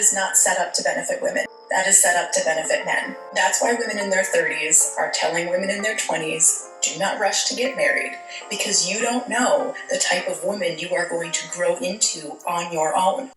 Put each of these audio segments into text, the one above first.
is not set up to benefit women. That is set up to benefit men. That's why women in their 30s are telling women in their 20s, do not rush to get married, because you don't know the type of woman you are going to grow into on your own.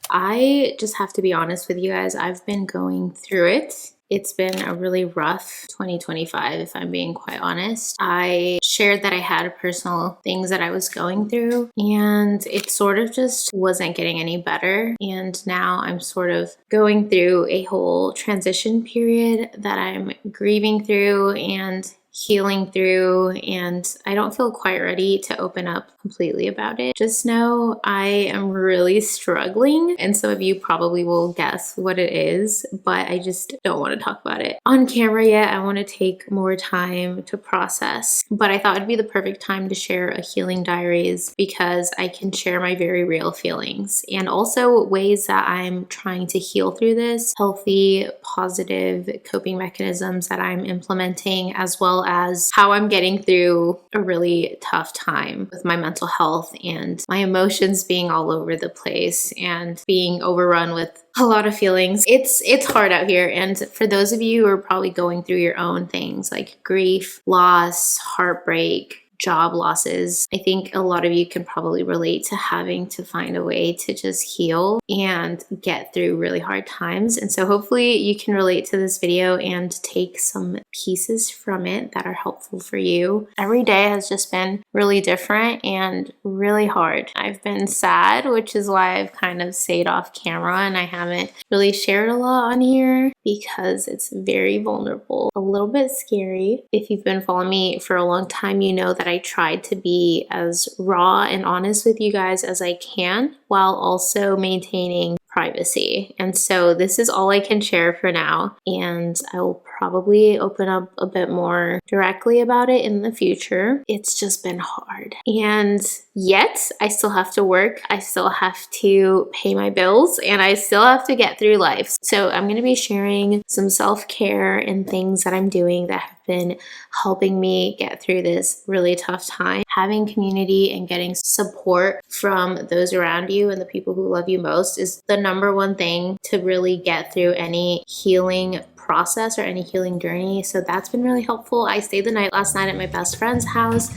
I just have to be honest with you guys, I've been going through it. It's been a really rough 2025, if I'm being quite honest. I shared that I had personal things that I was going through, and it sort of just wasn't getting any better. And now I'm sort of going through a whole transition period that I'm grieving through and healing through, and I don't feel quite ready to open up completely about it. Just know I am really struggling, and some of you probably will guess what it is, but I just don't want to talk about it on camera yet. I want to take more time to process, but I thought it'd be the perfect time to share a healing diaries because I can share my very real feelings and also ways that I'm trying to heal through this, healthy, positive coping mechanisms that I'm implementing, as well as how I'm getting through a really tough time with my mental health and my emotions being all over the place and being overrun with a lot of feelings. It's hard out here, and for those of you who are probably going through your own things like grief, loss, heartbreak, job losses, I think a lot of you can probably relate to having to find a way to just heal and get through really hard times. And so hopefully you can relate to this video and take some pieces from it that are helpful for you. Every day has just been really different and really hard. I've been sad, which is why I've kind of stayed off camera and I haven't really shared a lot on here because it's very vulnerable, a little bit scary. If you've been following me for a long time, you know that I tried to be as raw and honest with you guys as I can while also maintaining privacy. And so this is all I can share for now, and I will probably open up a bit more directly about it in the future. It's just been hard, and yet I still have to work, I still have to pay my bills, and I still have to get through life. So I'm going to be sharing some self-care and things that I'm doing that have been helping me get through this really tough time. Having community and getting support from those around you and the people who love you most is the number one thing to really get through any healing process or any healing journey. So that's been really helpful. I stayed the night last night at my best friend's house.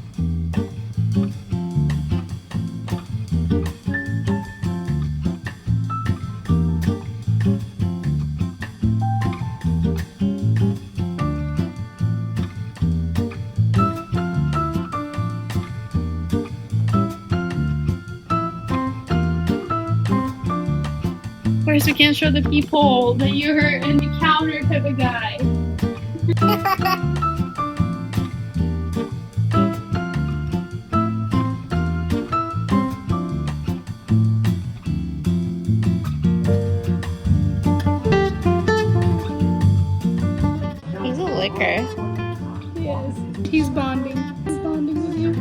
Of course, we can't show the people that you're an encounter type of guy. He's a licker. Yes, he's bonding. He's bonding with you.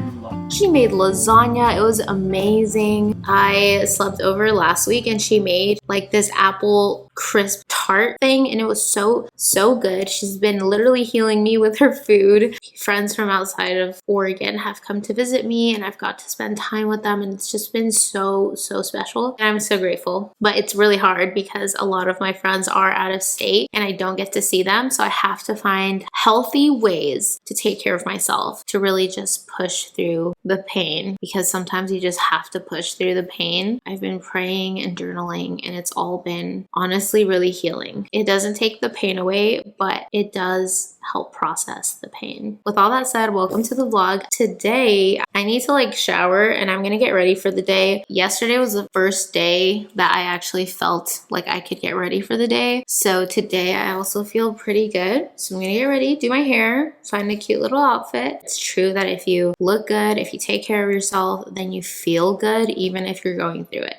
She made lasagna. It was amazing. I slept over last week and she made like this apple crisp tart thing, and it was so good. She's been literally healing me with her food. Friends from outside of Oregon have come to visit me and I've got to spend time with them, and it's just been so special, and I'm so grateful. But it's really hard because a lot of my friends are out of state and I don't get to see them, so I have to find healthy ways to take care of myself, to really just push through the pain, because sometimes you just have to push through the pain. I've been praying and journaling, and it's all been honestly really healing. It doesn't take the pain away, but it does help process the pain. With all that said, welcome to the vlog. Today, I need to like shower and I'm gonna get ready for the day. Yesterday was the first day that I actually felt like I could get ready for the day. So today I also feel pretty good. So I'm gonna get ready, do my hair, find a cute little outfit. It's true that if you look good, if you take care of yourself, then you feel good even if you're going through it.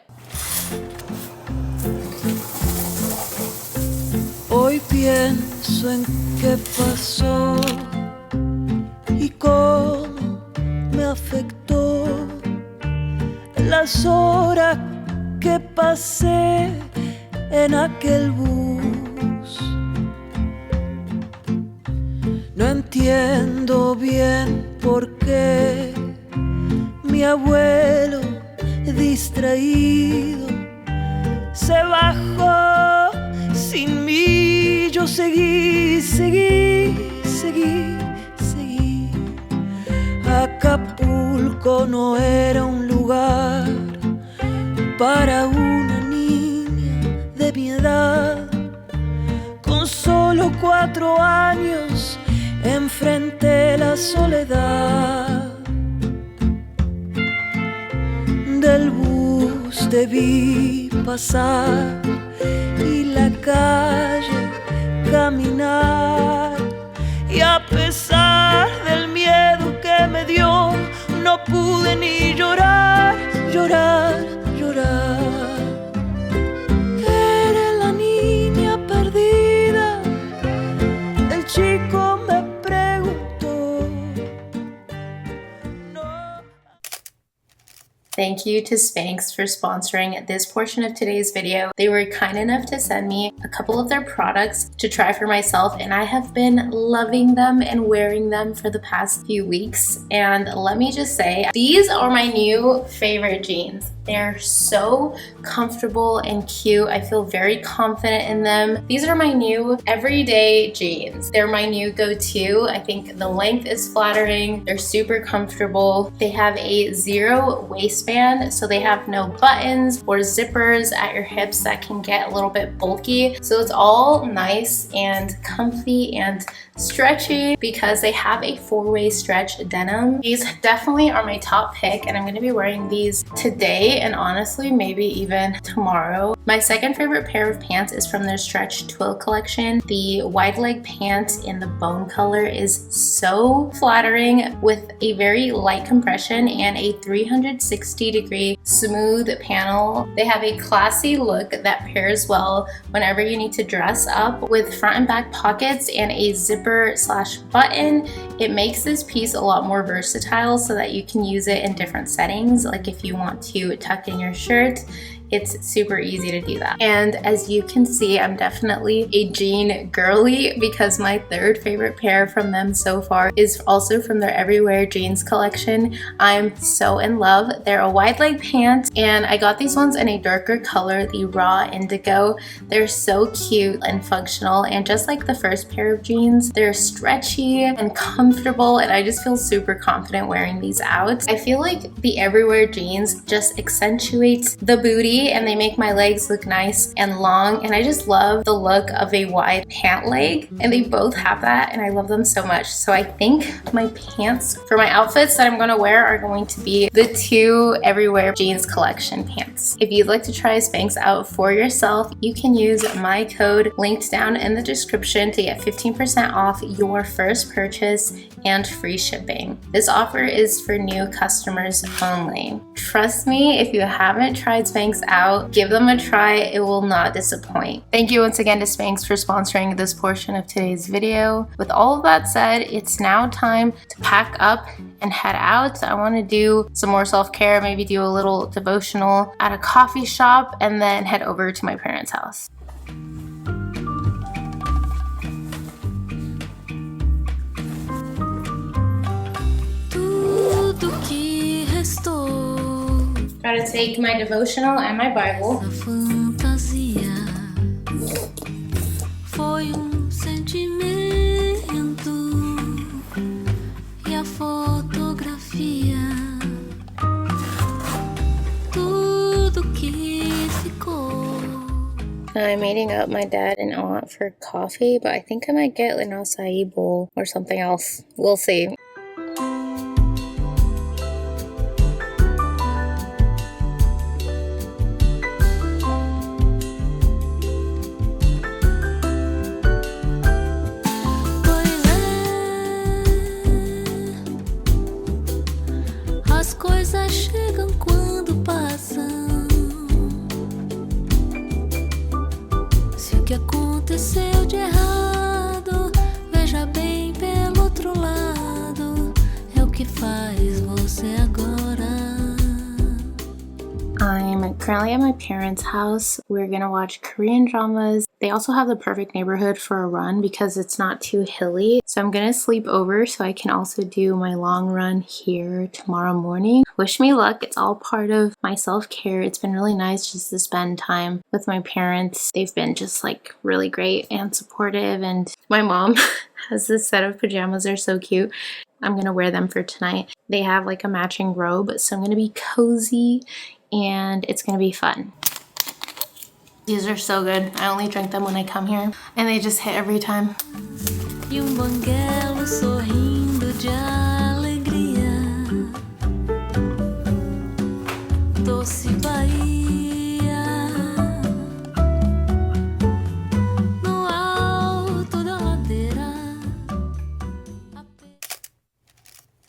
Hoy pienso en qué pasó y cómo me afectó las horas que pasé en aquel bus. No entiendo bien por qué mi abuelo distraído se bajó. Sin mí yo seguí. Acapulco no era un lugar para una niña de mi edad. Con solo 4 años enfrenté la soledad. Del bus te vi pasar y la calle caminar, y a pesar del miedo que me dio, no pude ni llorar. Eres la niña perdida, el chico me preguntó. No. Thank you to Spanx for sponsoring this portion of today's video. They were kind enough to send me a couple of their products to try for myself, and I have been loving them and wearing them for the past few weeks. And let me just say, these are my new favorite jeans. They're so comfortable and cute. I feel very confident in them. These are my new everyday jeans. They're my new go-to. I think the length is flattering. They're super comfortable. They have a 0 waistband, so they have no buttons or zippers at your hips that can get a little bit bulky. So it's all nice and comfy and stretchy because they have a 4-way stretch denim. These definitely are my top pick, and I'm going to be wearing these today and honestly maybe even tomorrow. My second favorite pair of pants is from their stretch twill collection. The wide leg pant in the bone color is so flattering with a very light compression and a 360-degree smooth panel. They have a classy look that pairs well whenever you need to dress up, with front and back pockets and a zipper/button. It makes this piece a lot more versatile so that you can use it in different settings, like if you want to tuck in your shirt. It's super easy to do that. And as you can see, I'm definitely a jean girly because my third favorite pair from them so far is also from their Everywhere jeans collection. I'm so in love. They're a wide leg pant, and I got these ones in a darker color, the raw indigo. They're so cute and functional, and just like the first pair of jeans, they're stretchy and comfortable, and I just feel super confident wearing these out. I feel like the Everywhere jeans just accentuates the booty, and they make my legs look nice and long, and I just love the look of a wide pant leg, and they both have that, and I love them so much. So I think my pants for my outfits that I'm going to wear are going to be the 2 Everywhere jeans collection pants. If you'd like to try Spanx out for yourself, you can use my code linked down in the description to get 15% off your first purchase and free shipping. This offer is for new customers only. Trust me, if you haven't tried Spanx out, give them a try. It will not disappoint. Thank you once again to Spanx for sponsoring this portion of today's video. With all of that said, it's now time to pack up and head out. I want to do some more self-care, maybe do a little devotional at a coffee shop, and then head over to my parents' house. Gotta take my devotional and my Bible. Fantasia foi sentimento e a fotografia, tudo que ficou. I'm meeting up my dad and aunt for coffee, but I think I might get an acai bowl or something else. We'll see. As coisas chegam quando passam. Se o que aconteceu de errado, veja bem pelo outro lado, é o que faz você agora. I'm currently at my parents' house. We're gonna watch Korean dramas. They also have the perfect neighborhood for a run because it's not too hilly. So I'm gonna sleep over so I can also do my long run here tomorrow morning. Wish me luck. It's all part of my self-care. It's been really nice just to spend time with my parents. They've been just like really great and supportive, and my mom has this set of pajamas. They're so cute. I'm gonna wear them for tonight. They have like a matching robe, so I'm gonna be cozy and it's gonna be fun. These are so good. I only drink them when I come here and they just hit every time. E banguelo sorrindo de alegria. Doce Bahia. No alto da ladeira.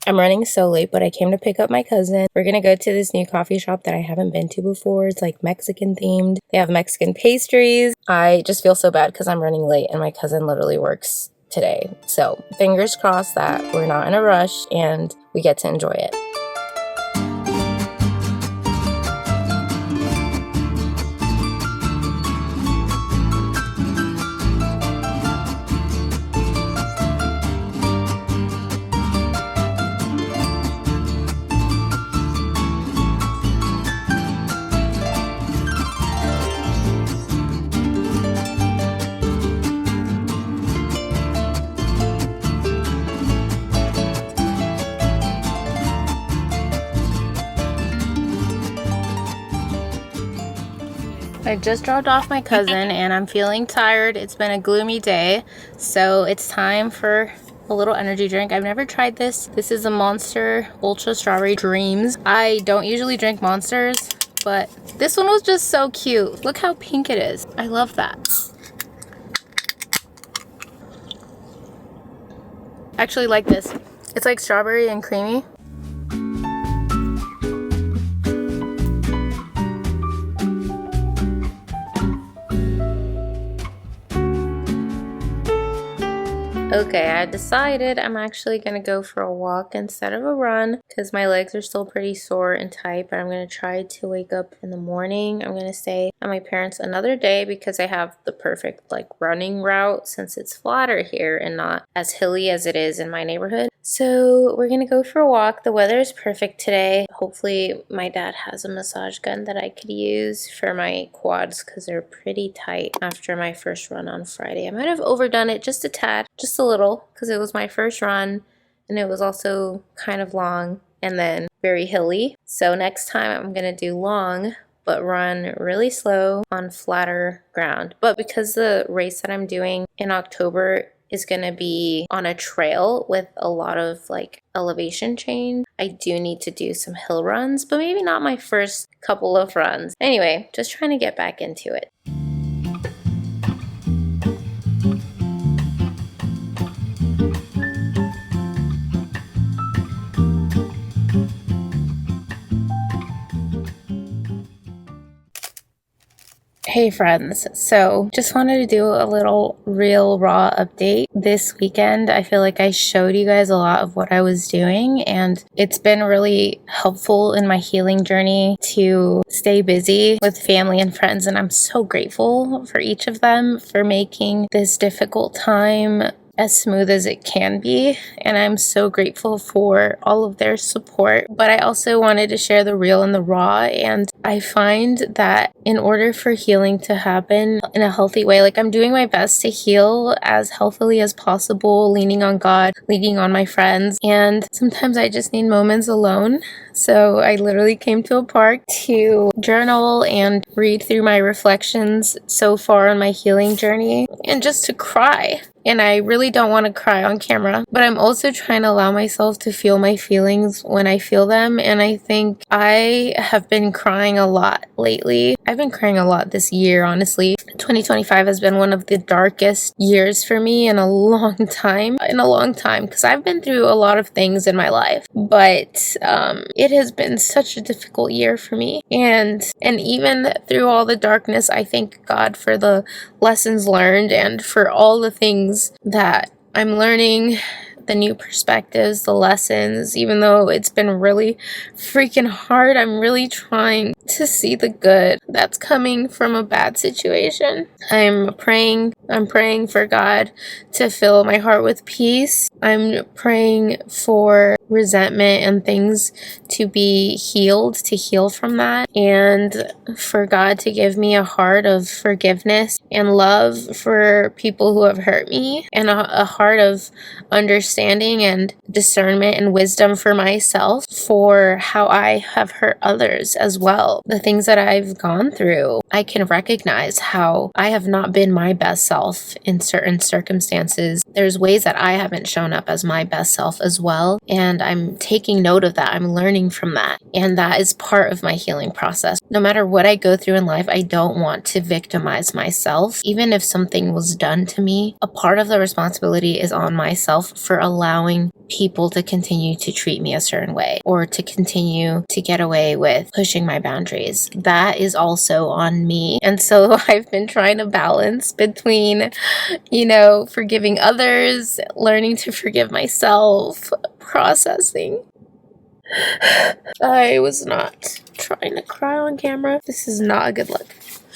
I'm running so late, but I came to pick up my cousin. We're gonna go to this new coffee shop that I haven't been to before. It's like Mexican themed. They have Mexican pastries. I just feel so bad because I'm running late and my cousin literally works today. So fingers crossed that we're not in a rush and we get to enjoy it. I just dropped off my cousin and I'm feeling tired. It's been a gloomy day, so it's time for a little energy drink. I've never tried this. This is a Monster Ultra Strawberry Dreams. I don't usually drink Monsters, but this one was just so cute. Look how pink it is. I love that. I actually like this. It's like strawberry and creamy. Okay, I decided I'm actually gonna go for a walk instead of a run because my legs are still pretty sore and tight, but I'm gonna try to wake up in the morning. I'm gonna stay at my parents' another day because I have the perfect like running route since it's flatter here and not as hilly as it is in my neighborhood. So we're gonna go for a walk. The weather is perfect today. Hopefully my dad has a massage gun that I could use for my quads because they're pretty tight after my first run on Friday. I might have overdone it just a tad, just a little, because it was my first run and it was also kind of long and then very hilly. So next time I'm gonna do long but run really slow on flatter ground. But because the race that I'm doing in October is gonna be on a trail with a lot of like elevation change, I do need to do some hill runs, but maybe not my first couple of runs. Anyway, just trying to get back into it. Hey friends, so just wanted to do a little real raw update. This weekend I feel like I showed you guys a lot of what I was doing and it's been really helpful in my healing journey to stay busy with family and friends, and I'm so grateful for each of them for making this difficult time as smooth as it can be, and I'm so grateful for all of their support. But I also wanted to share the real and the raw, and I find that in order for healing to happen in a healthy way, like I'm doing my best to heal as healthily as possible, leaning on God, leaning on my friends, and sometimes I just need moments alone. So I literally came to a park to journal and read through my reflections so far on my healing journey and just to cry. And I really don't want to cry on camera, but I'm also trying to allow myself to feel my feelings when I feel them. And I think I have been crying a lot lately. I've been crying a lot this year, honestly. 2025 has been one of the darkest years for me in a long time, because I've been through a lot of things in my life, but it has been such a difficult year for me. And even through all the darkness, I thank God for the lessons learned and for all the things that I'm learning the new perspectives, the lessons. Even though it's been really freaking hard, I'm really trying to see the good that's coming from a bad situation. I'm praying for God to fill my heart with peace. I'm praying for resentment and things to be healed, to heal from that, and for God to give me a heart of forgiveness and love for people who have hurt me, and a heart of understanding and discernment and wisdom for myself for how I have hurt others as well. The things that I've gone through, I can recognize how I have not been my best self in certain circumstances. There's ways that I haven't shown up as my best self as well, and I'm taking note of that. I'm learning from that, and that is part of my healing process. No matter what I go through in life, I don't want to victimize myself. Even if something was done to me, a part of the responsibility is on myself for allowing people to continue to treat me a certain way, or to continue to get away with pushing my boundaries. That is also on me. And so I've been trying to balance between, forgiving others, learning to forgive myself, processing. I was not trying to cry on camera. This is not a good look.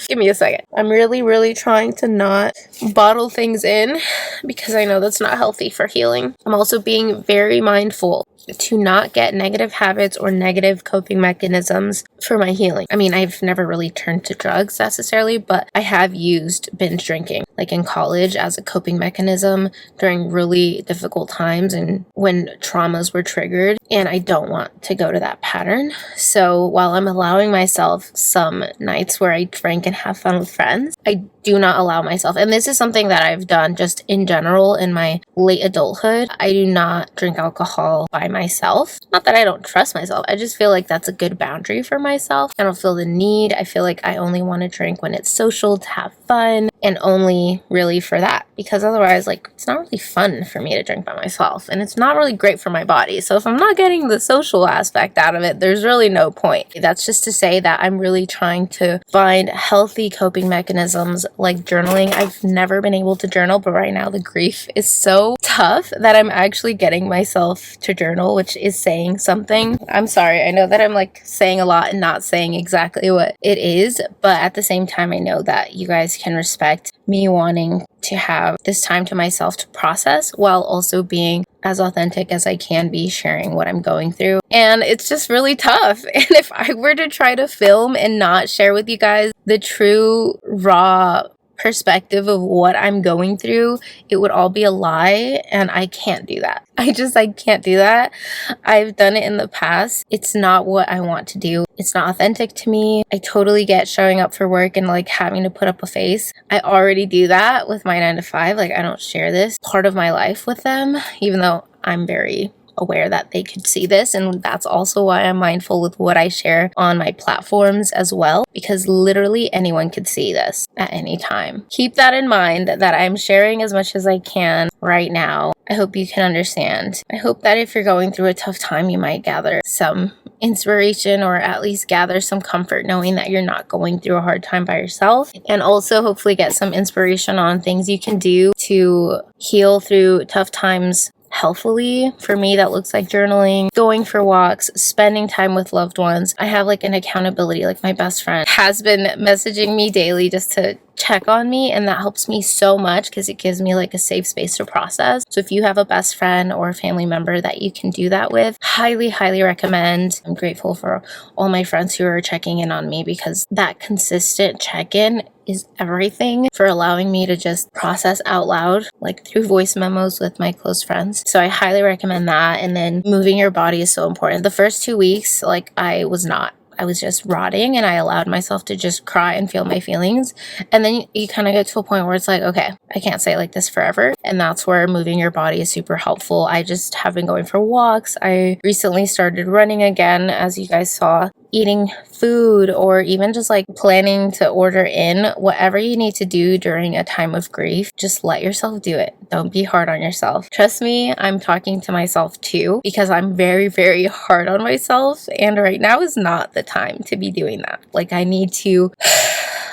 Give me a second. I'm really trying to not bottle things in, because I know that's not healthy for healing. I'm also being very mindful to not get negative habits or negative coping mechanisms for my healing. I mean, I've never really turned to drugs necessarily, but I have used binge drinking, like in college, as a coping mechanism during really difficult times and when traumas were triggered. And I don't want to go to that pattern. So while I'm allowing myself some nights where I drink and have fun with friends, I do not allow myself, and this is something that I've done just in general in my late adulthood, I do not drink alcohol by myself. Not that I don't trust myself, I just feel like that's a good boundary for myself. I don't feel the need. I feel like I only want to drink when it's social, to have fun, and only really for that, because otherwise, it's not really fun for me to drink by myself, and it's not really great for my body. So if I'm not getting the social aspect out of it, there's really no point. That's just to say that I'm really trying to find healthy coping mechanisms like journaling. I've never been able to journal, but right now the grief is so tough that I'm actually getting myself to journal, which is saying something. I'm sorry, I know that I'm saying a lot and not saying exactly what it is, but at the same time, I know that you guys can respect me wanting to have this time to myself to process, while also being as authentic as I can be, sharing what I'm going through. And it's just really tough. And if I were to try to film and not share with you guys the true raw perspective of what I'm going through, it would all be a lie, and I can't do that. I can't do that. I've done it in the past. It's not what I want to do. It's not authentic to me. I totally get showing up for work and having to put up a face. I already do that with my 9 to 5. I don't share this part of my life with them, even though I'm very aware that they could see this, and that's also why I'm mindful with what I share on my platforms as well, because literally anyone could see this at any time. Keep that in mind, that I'm sharing as much as I can right now. I hope you can understand. I hope that if you're going through a tough time, you might gather some inspiration, or at least gather some comfort knowing that you're not going through a hard time by yourself, and also hopefully get some inspiration on things you can do to heal through tough times healthfully. For me, that looks like journaling, going for walks, spending time with loved ones. I have an accountability. My best friend has been messaging me daily just to check on me, and that helps me so much because it gives me a safe space to process. So if you have a best friend or a family member that you can do that with, highly recommend. I'm grateful for all my friends who are checking in on me, because that consistent check-in is everything for allowing me to just process out loud, through voice memos with my close friends. So I highly recommend that. And then moving your body is so important. The first 2 weeks, I was just rotting, and I allowed myself to just cry and feel my feelings. And then you kind of get to a point where it's okay, I can't stay like this forever. And that's where moving your body is super helpful. I just have been going for walks. I recently started running again, as you guys saw, eating food, or even just planning to order in. Whatever you need to do during a time of grief, just let yourself do it. Don't be hard on yourself. Trust me, I'm talking to myself too, because I'm very hard on myself, and right now is not the time to be doing that. I need to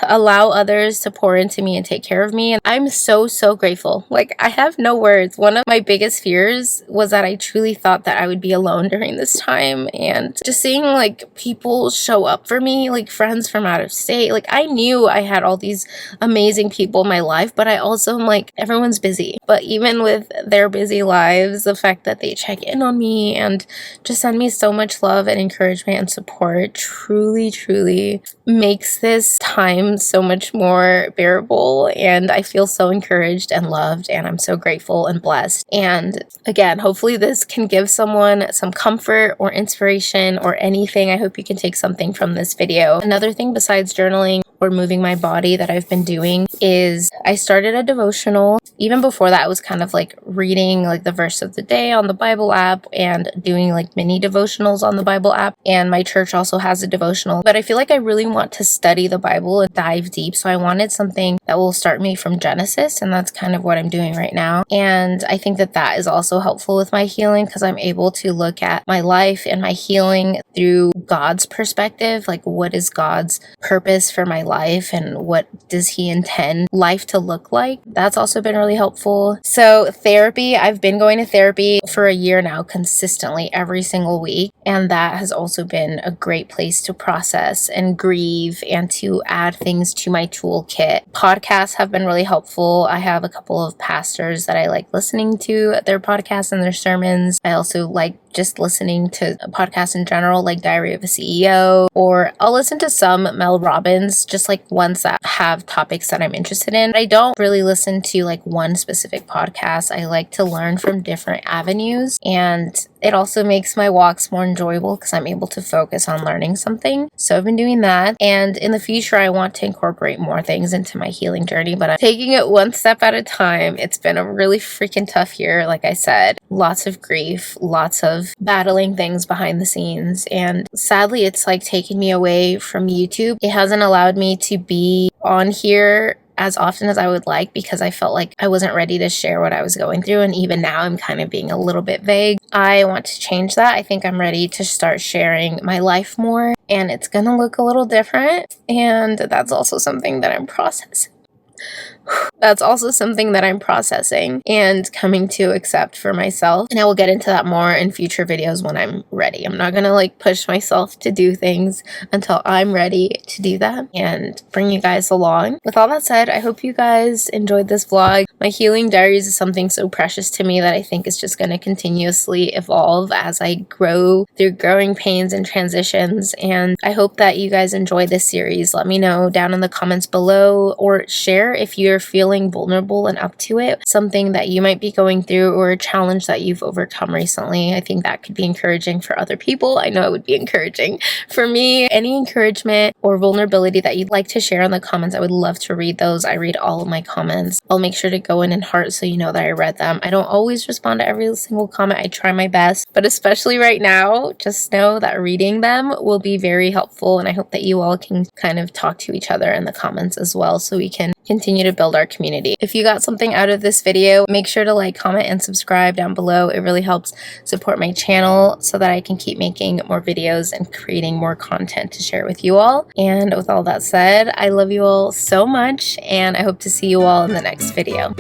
allow others to pour into me and take care of me. And I'm so grateful. Like, I have no words. One of my biggest fears was that I truly thought that I would be alone during this time, and just seeing like people show up for me, like friends from out of state. Like, I knew I had all these amazing people in my life, but I also am like, everyone's busy. But even with their busy lives, the fact that they check in on me and just send me so much love and encouragement and support truly makes this time so much more bearable. And I feel so encouraged and loved, and I'm so grateful and blessed. And again, hopefully this can give someone some comfort or inspiration or anything. I hope you can take something from this video. Another thing besides journaling or moving my body that I've been doing is I started a devotional. Even before that, I was kind of like reading like the verse of the day on the Bible app and doing like mini devotionals on the Bible app. And my church also has a devotional, but I feel like I really want to study the Bible and dive deep. So I wanted something that will start me from Genesis, and that's kind of what I'm doing right now. And I think that that is also helpful with my healing, because I'm able to look at my life and my healing through God's perspective. Like, what is God's purpose for my life and what does he intend life to look like? That's also been really helpful. So therapy, I've been going to therapy for a year now consistently every single week, and that has also been a great place to process and grieve and to add things to my toolkit. Podcasts have been really helpful. I have a couple of pastors that I like listening to their podcasts and their sermons. I also like just listening to podcasts in general, like Diary of a CEO, or I'll listen to some Mel Robbins, just like ones that have topics that I'm interested in. I don't really listen to like one specific podcast. I like to learn from different avenues, and it also makes my walks more enjoyable because I'm able to focus on learning something. So I've been doing that. And in the future, I want to incorporate more things into my healing journey, but I'm taking it one step at a time. It's been a really freaking tough year. Like I said, lots of grief, lots of battling things behind the scenes. And sadly, it's like taken me away from YouTube. It hasn't allowed me to be on here as often as I would like, because I felt like I wasn't ready to share what I was going through. And even now I'm kind of being a little bit vague. I want to change that. I think I'm ready to start sharing my life more, and it's gonna look a little different. And that's also something that I'm processing. That's also something that I'm processing and coming to accept for myself. And I will get into that more in future videos when I'm ready. I'm not gonna like push myself to do things until I'm ready to do that and bring you guys along. With all that said, I hope you guys enjoyed this vlog. My healing diaries is something so precious to me that I think is just gonna continuously evolve as I grow through growing pains and transitions. And I hope that you guys enjoy this series. Let me know down in the comments below, or share if you're feeling vulnerable and up to it, something that you might be going through or a challenge that you've overcome recently. I think that could be encouraging for other people. I know it would be encouraging for me. Any encouragement or vulnerability that you'd like to share in the comments, I would love to read those. I read all of my comments. I'll make sure to go in and heart so you know that I read them. I don't always respond to every single comment. I try my best, but especially right now, just know that reading them will be very helpful, and I hope that you all can kind of talk to each other in the comments as well, so we can continue to build our community. If you got something out of this video, make sure to like, comment, and subscribe down below. It really helps support my channel so that I can keep making more videos and creating more content to share with you all. And with all that said, I love you all so much, and I hope to see you all in the next video.